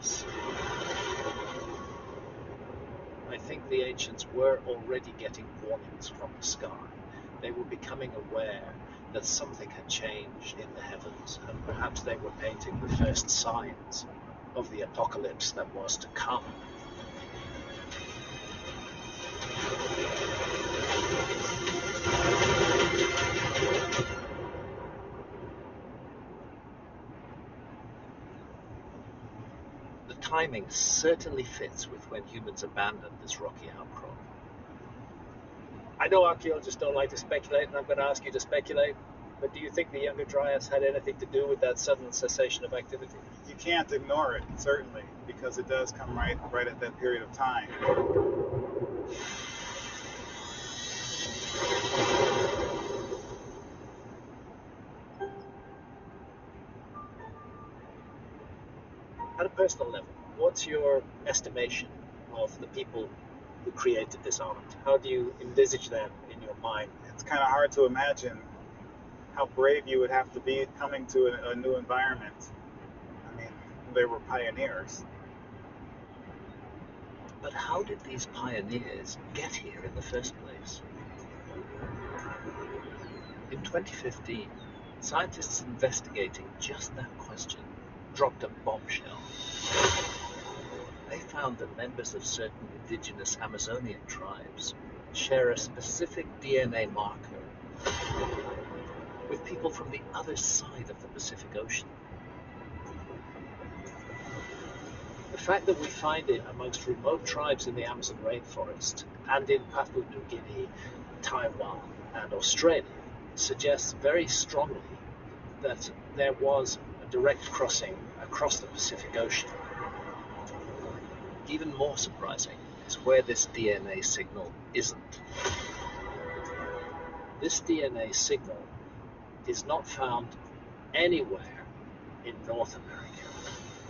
this. I think the ancients were already getting warnings from the sky. They were becoming aware that something had changed in the heavens, and perhaps they were painting the first signs of the apocalypse that was to come. The timing certainly fits with when humans abandoned this rocky outcrop. I know archaeologists don't like to speculate, and I'm going to ask you to speculate, but do you think the Younger Dryas had anything to do with that sudden cessation of activity? You can't ignore it, certainly, because it does come right at that period of time. At a personal level, what's your estimation of the people who created this island? How do you envisage them in your mind? It's kind of hard to imagine how brave you would have to be coming to a new environment. I mean, they were pioneers. But how did these pioneers get here in the first place? In 2015, scientists investigating just that question dropped a bombshell. They found that members of certain indigenous Amazonian tribes share a specific DNA marker with people from the other side of the Pacific Ocean. The fact that we find it amongst remote tribes in the Amazon rainforest and in Papua New Guinea, Taiwan, and Australia suggests very strongly that there was a direct crossing across the Pacific Ocean. Even more surprising is where this DNA signal isn't. This DNA signal is not found anywhere in North America.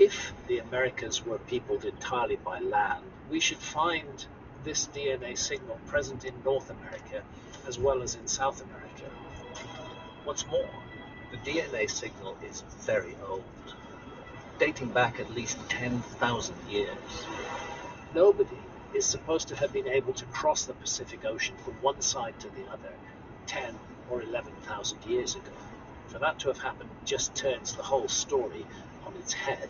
If the Americas were peopled entirely by land, we should find this DNA signal present in North America as well as in South America. What's more, the DNA signal is very old, dating back at least 10,000 years. Nobody is supposed to have been able to cross the Pacific Ocean from one side to the other 10 or 11,000 years ago. For that to have happened just turns the whole story on its head.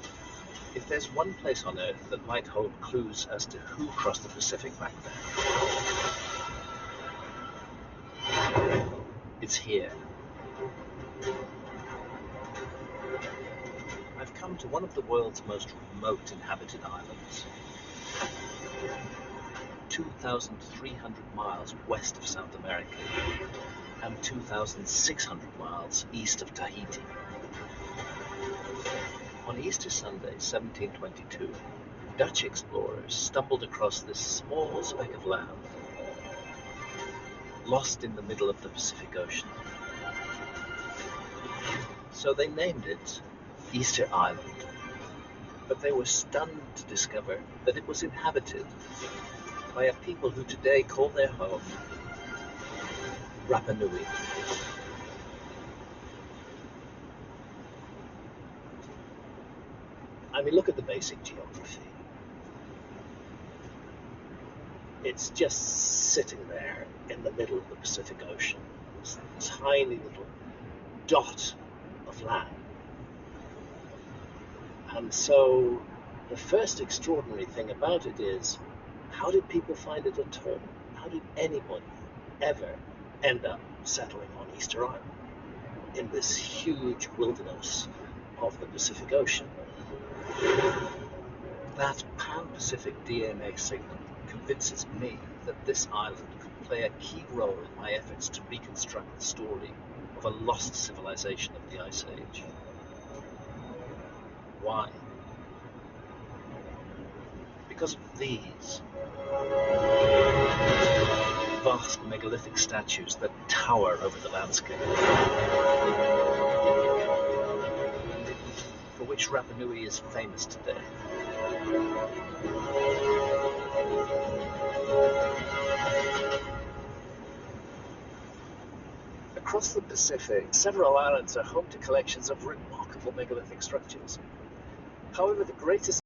If there's one place on Earth that might hold clues as to who crossed the Pacific back then, it's here. I've come to one of the world's most remote inhabited islands, 2,300 miles west of South America and 2,600 miles east of Tahiti. On Easter Sunday, 1722, Dutch explorers stumbled across this small speck of land, lost in the middle of the Pacific Ocean. So they named it Easter Island, but they were stunned to discover that it was inhabited by a people who today call their home Rapa Nui. I mean, look at the basic geography. It's just sitting there in the middle of the Pacific Ocean. It's a tiny little dot of land. And so the first extraordinary thing about it is, how did people find it at all? How did anybody ever end up settling on Easter Island in this huge wilderness of the Pacific Ocean? That pan-Pacific DNA signal convinces me that this island could play a key role in my efforts to reconstruct the story of a lost civilization of the Ice Age. Why? Because of these vast megalithic statues that tower over the landscape, for which Rapa Nui is famous today. Across the Pacific, several islands are home to collections of remarkable megalithic structures. However, the greatest